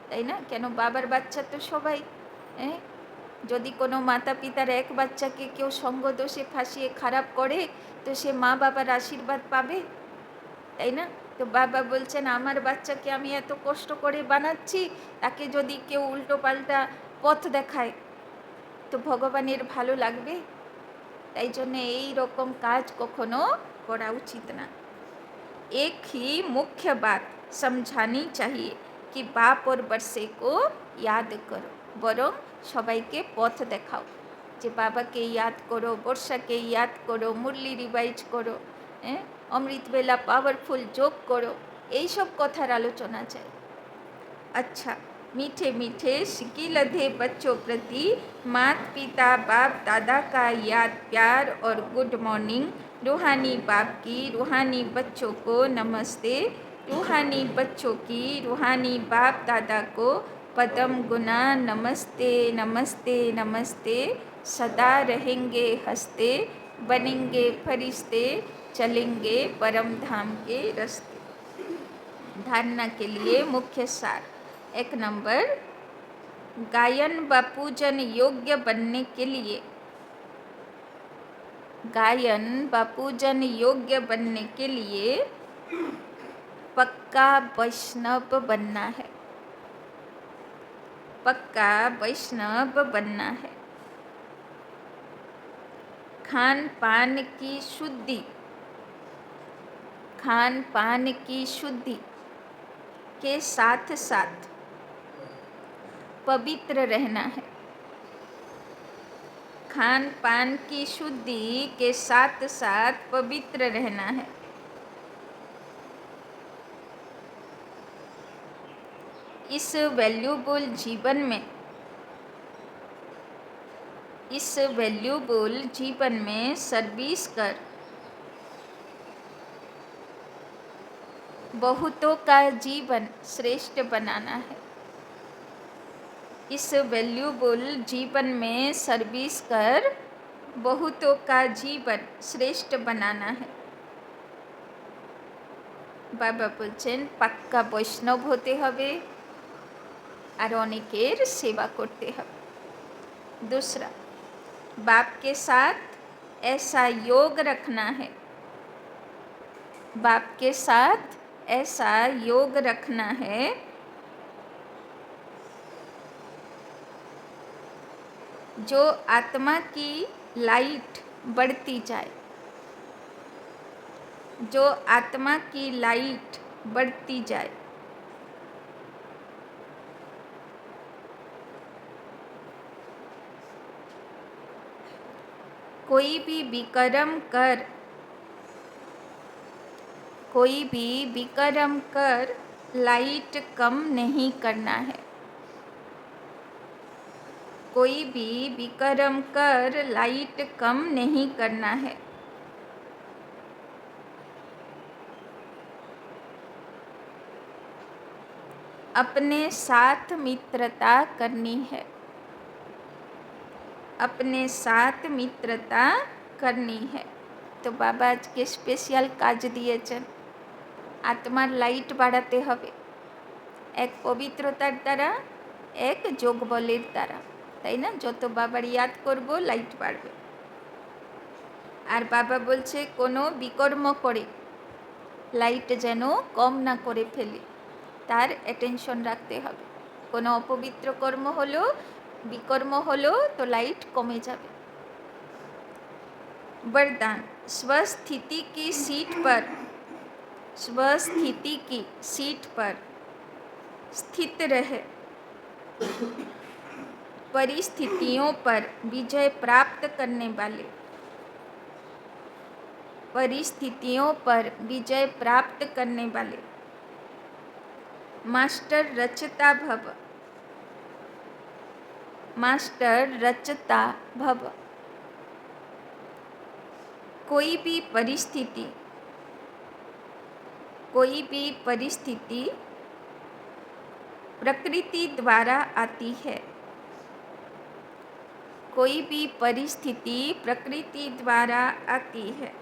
তাই না? কেন বাবার বাচ্চা তো সবাই। যদি কোনো মাতা পিতার এক বাচ্চাকে কেউ সঙ্গ দোষে ফাঁসিয়ে খারাপ করে তো সে মা বাবার আশীর্বাদ পাবে, তাই না? তো বাবা বলছেন আমার বাচ্চাকে আমি এত কষ্ট করে বানাচ্ছি, তাকে যদি কেউ উল্টো পাল্টা পথ দেখায় তো ভগবানের ভালো লাগবে? তাই জন্য এই রকম কাজ কখনো করা উচিত না। एक ही मुख्य बात समझानी चाहिए कि बाप और बरसे को याद करो, বরং সবাইকে পথ দেখাও যে বাবাকে ইয়াদ করো, বর্ষাকে ইয়াদ করো, মুরলি রিভাইজ করো, অমৃতবেলা পাওয়ারফুল যোগ করো, এইসব কথার আলোচনা চাই। अच्छा, मीठे मीठे सिक्की लधे बच्चों प्रति मात पिता बाप दादा का याद प्यार और गुड मॉर्निंग। रूहानी बाप की रूहानी बच्चों को नमस्ते। रूहानी बच्चों की रूहानी बाप दादा को पदम गुना नमस्ते नमस्ते नमस्ते। सदा रहेंगे हंसते, बनेंगे फरिश्ते, चलेंगे परम धाम के रास्ते। धारणा के लिए मुख्य सार। 1 नंबर, गायन व पूजन योग्य बनने के लिए, गायन व पूजन योग्य बनने के लिए पक्का वैष्णव बनना है, पक्का वैष्णव बनना है। खान पान की शुद्धि, खान पान की शुद्धि के साथ साथ पवित्र रहना है। खान पान की शुद्धि के साथ साथ पवित्र रहना है। इस वैल्यूबल जीवन में, इस वैल्यूबल जीवन में सर्विस कर बहुतों का जीवन श्रेष्ठ बनाना है। इस वैल्यूबल जीवन में सर्विस कर बहुतों का जीवन श्रेष्ठ बनाना है। बाबा বলছেন পাক্কা বৈষ্ণব হতে হবে আর অনেকের সেবা করতে হবে। दूसरा, बाप के साथ ऐसा योग रखना है, बाप के साथ ऐसा योग रखना है जो आत्मा की लाइट बढ़ती जाए, जो आत्मा की लाइट बढ़ती जाए। कोई भी विकर्म कर, कोई भी विकर्म कर लाइट कम नहीं करना है, कोई भी विकर्म कर लाइट कम नहीं करना है। अपने साथ मित्रता करनी है, अपने साथ मित्रता करनी है। तो बाबा आज के स्पेशल काज दिएছেন आत्मार लाइट बाड़ाते हबे एक पवित्रतार द्वारा एक जोग बलेर द्वारा ताई ना যত बाबार याद करब लाइट बाड़बे और बाबा बोलছে कोनो विकर्म करे लाइट जेन कम ना करे फेली तार अटेंशन रखते हबे कोनो अपवित्र कर्म हलो विकर्म हलो तो लाइट कमे जाबे। वरदान स्वस्थिति की सीट पर स्थित रहे परिस्थितियों पर विजय प्राप्त करने वाले मास्टर रचता भव। कोई भी परिस्थिति प्रकृति द्वारा आती है। कोई भी परिस्थिति प्रकृति द्वारा आती है,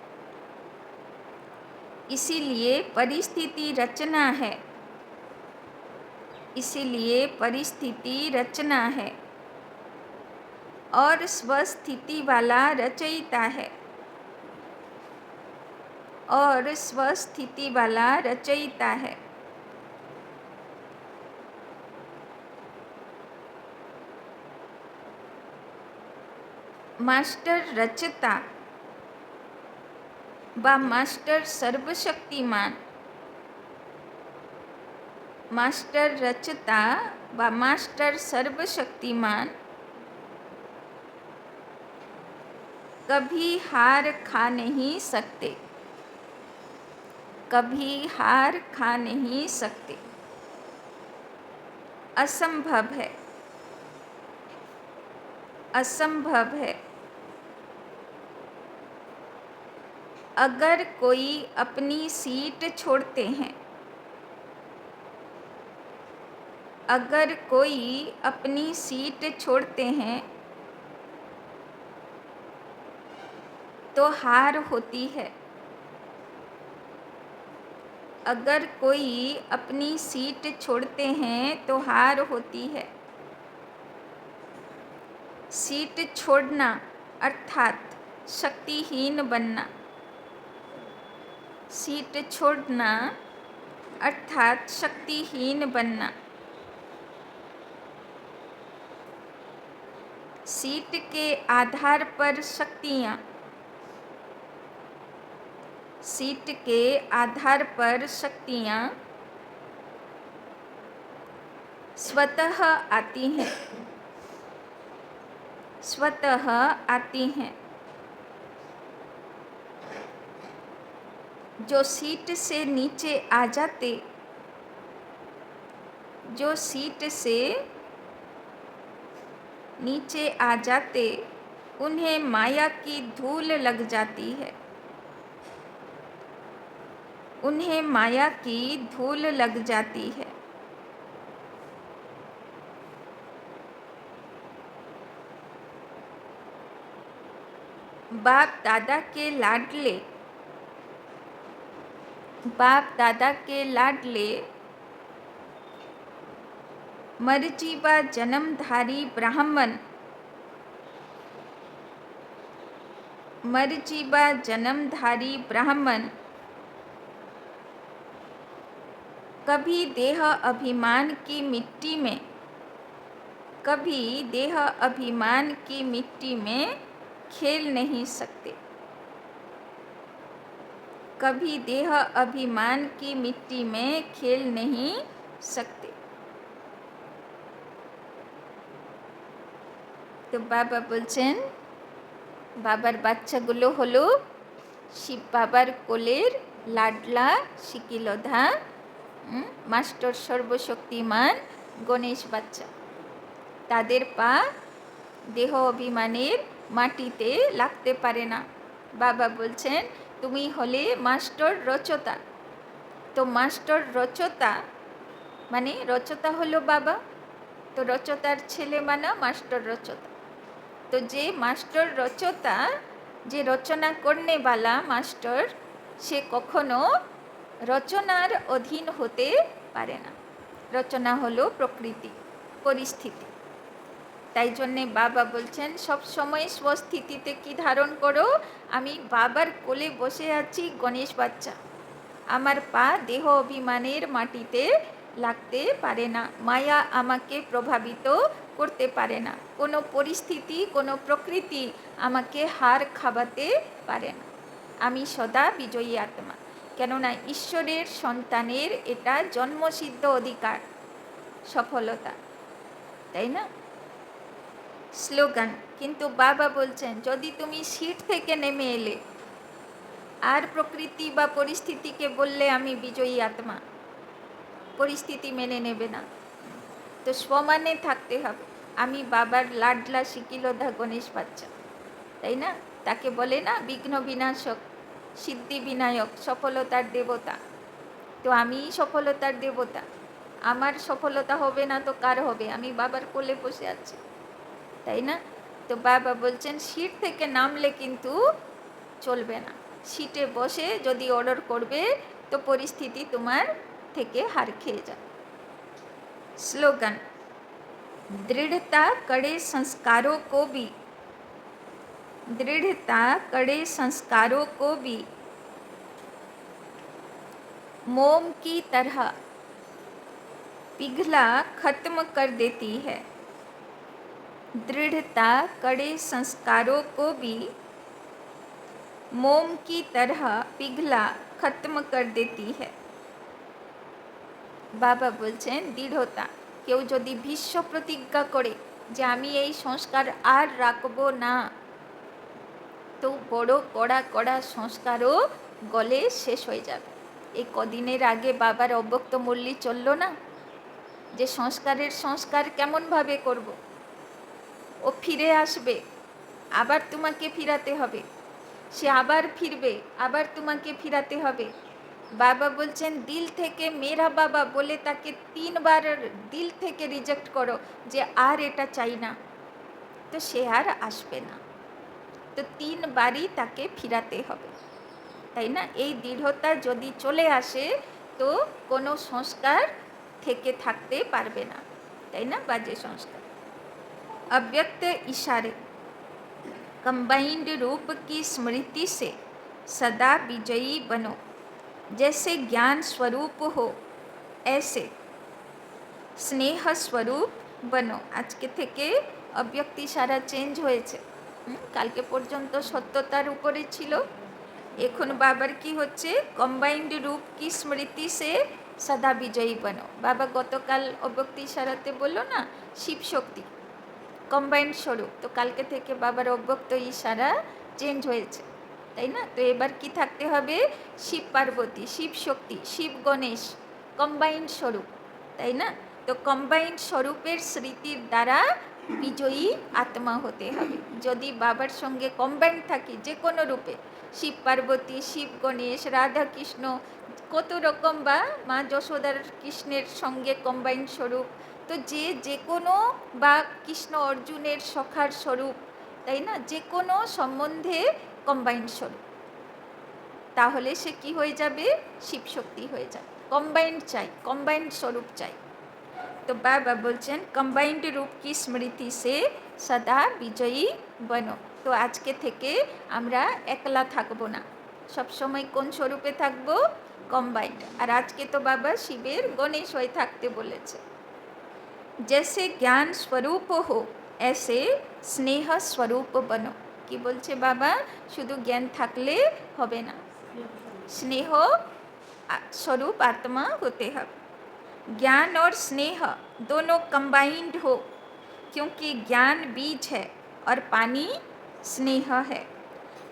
इसीलिए परिस्थिति रचना है और स्वस्थिति वाला रचयिता है। मास्टर रचता व मास्टर सर्वशक्तिमान कभी हार खा नहीं सकते। असंभव है। अगर कोई अपनी सीट छोड़ते हैं तो हार होती है। अगर कोई अपनी सीट छोड़ते हैं तो हार होती है। सीट छोड़ना अर्थात शक्तिहीन बनना। सीट के आधार पर शक्तियाँ स्वतः आती हैं। जो सीट से नीचे आ जाते उन्हें माया की धूल लग जाती है। बाप दादा के लाडले मरजीवा जन्मधारी ब्राह्मण कभी देह अभिमान की मिट्टी में खेल नहीं सकते। तो बाबा बोलছেন बाबार बाच्चागुलो हलो शिव बाबार कोलेर लाडला शिकिलोधा मास्टर सर्वशक्तिमान गणेश बाच्चा तादेर पा देह अभिमानेर माटीते लागते पारे ना। बाबा बोलছেন तुमी हले मास्टर रचता। तो मास्टर रचता माने रचता हलो बाबा, तो रचतार छेले माना मास्टर रचता। तो जे मास्टर रचता, जे रचना करने वाला मास्टर, से कखनो रचनार अधीन होते पारे ना। रचना हलो प्रकृति, परिस्थिति। ताई जन्ने बाबा बोलছেন सब समय स्वस्थितिते की धारण करो, आमी बाबार कोले बसे आছি गणेश बाच्चा, आमार पा देह अभिमानेर माटीते लागते पारे ना, माया आमाके प्रभावित करते पारे ना, कोनो परिस्थिति कोनो प्रकृति आमाके हार खाबाते पारे ना, आमी सदा विजयी आत्मा। केनना ईश्वरेर सन्तानेर एटा जन्मसिद्ध अधिकार सफलता, ताई ना। स्लोगान किन्तु बाबा बोलছেন यदि तुमी सीट थेके नेमे एले আর প্রকৃতি বা পরিস্থিতিকে বললে আমি বিজয়ী আত্মা, পরিস্থিতি মেনে নেবে না, তো সমানে থাকতে হবে। আমি বাবার লাডলা শিকিলোধা গণেশ বাচ্চা, তাই না? তাকে বলে না বিঘ্ন বিনাশক, সিদ্ধি বিনায়ক, সফলতার দেবতা। তো আমি সফলতার দেবতা, আমার সফলতা হবে না তো কার হবে? আমি বাবার কোলে বসে আছি, তাই না? তো বাবা বলছেন সিট থেকে নামলে কিন্তু চলবে না, सीटे बसे यदि ऑर्डर करबे तो परिस्थिति तुम्हार थेके हार खेये जाए। स्लोगन दृढ़ता कड़े संस्कारों को भी, दृढ़ता कड़े संस्कारों को भी मोम की तरह पिघला खत्म कर देती है। दृढ़ता कड़े संस्कारों को भी मोम की तरह पिघला खत्म कर देती है। बाबा बोलছেন দৃঢ়তা, কেউ যদি ভীষ্ম প্রতিজ্ঞা করে যে আমি এই সংস্কার আর রাখবো না, তো বড় কড়া কড়া সংস্কারও গলে শেষ হয়ে যাবে। এই কদিনের আগে বাবার অব্যক্ত মুরলি চলল না, যে সংস্কারের সংস্কার কেমনভাবে করব, ও ফিরে আসবে, আবার তোমাকে ফিরাতে হবে, সে আবার ফিরবে, আবার তোমাকে ফিরাতে হবে। বাবা বলছেন দিল থেকে মেরা বাবা বলে তাকে 3 বার দিল থেকে রিজেক্ট করো যে আর এটা চাই না, তো সে আর আসবে না। তো 3 বারই তাকে ফিরাতে হবে, তাই না? এই দৃঢ়তা যদি চলে আসে তো কোনো সংস্কার থেকে থাকতে পারবে না, তাই না? বাজে সংস্কার। अव्यक्त इशारे कंबाइंड रूप की स्मृति से सदा विजयी बनो, जैसे ज्ञान स्वरूप हो ऐसे स्नेह स्वरूप बनो। आज के थेके अव्यक्त इशारा चेंज হয়েছে, কালকে পর্যন্ত সত্যতার উপরে ছিল, এখন বাবার কি হচ্ছে কম্বাইন্ড রূপ কি স্মৃতি সে সদা বিজয়ী বনো। বাবা গতকাল অব্যক্ত ইশারাতে বললো না শিব শক্তি কম্বাইন্ড স্বরূপ, তো কালকে থেকে বাবার অব্যক্ত ইশারা চেঞ্জ হয়েছে, তাই না? তো এবার কি থাকতে হবে শিব পার্বতী, শিব শক্তি, শিব গণেশ কম্বাইন্ড স্বরূপ, তাই না? তো কম্বাইন্ড স্বরূপের স্মৃতির দ্বারা বিজয়ী আত্মা হতে হবে। যদি বাবার সঙ্গে কম্বাইন্ড থাকি যে কোনো রূপে, শিব পার্বতী, শিব গণেশ, রাধা কৃষ্ণ, কত রকম, বা মা যশোদার কৃষ্ণের সঙ্গে কম্বাইন্ড স্বরূপ, তো যে কোনো, বা কৃষ্ণ অর্জুনের সখার স্বরূপ, তাই না? যে কোনো সম্বন্ধে কম্বাইন্ড স্বরূপ, তাহলে সে কি হয়ে যাবে শিব শক্তি হয়ে যাবে। কম্বাইন্ড চাই, কম্বাইন্ড স্বরূপ চাই। তো বাবা বলছেন কম্বাইন্ড রূপ কি স্মৃতি সে সদা বিজয়ী বনো। তো আজকে থেকে আমরা একলা থাকবো না, সবসময় কোন স্বরূপে থাকবো কম্বাইন্ড। আর আজকে তো বাবা শিবের গণেশ হয়ে থাকতে বলেছে। जैसे ज्ञान स्वरूप हो ऐसे स्नेह स्वरूप बनो। कि बोलছে बाबा शुधु ज्ञान থাকলে হবে না, स्नेह स्वरूप आत्मा होते हैं। ज्ञान और स्नेह दोनों कंबाइंड हो, क्योंकि ज्ञान बीज है और पानी स्नेह है।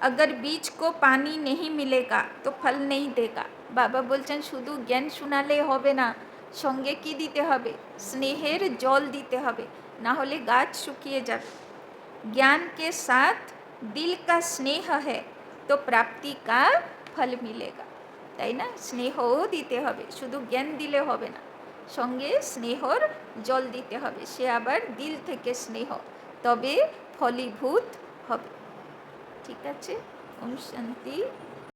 अगर बीज को पानी नहीं मिलेगा तो फल नहीं देगा। बाबा बोलছেন শুধু জ্ঞান শোনালে হবে না, সঙ্গে কি দিতে হবে স্নেহের জল দিতে হবে, না হলে গাছ শুকিয়ে যাবে। ज्ञान के साथ दिल का स्नेह है तो प्राप्ति का फल मिलेगा, তাই না? স্নেহও দিতে হবে, শুধু জ্ঞান দিলে হবে না, সঙ্গে স্নেহর জল দিতে হবে, সে আবার দিল থেকে স্নেহ, তবে ফলীভূত হবে। ঠিক আছে? ওম শান্তি।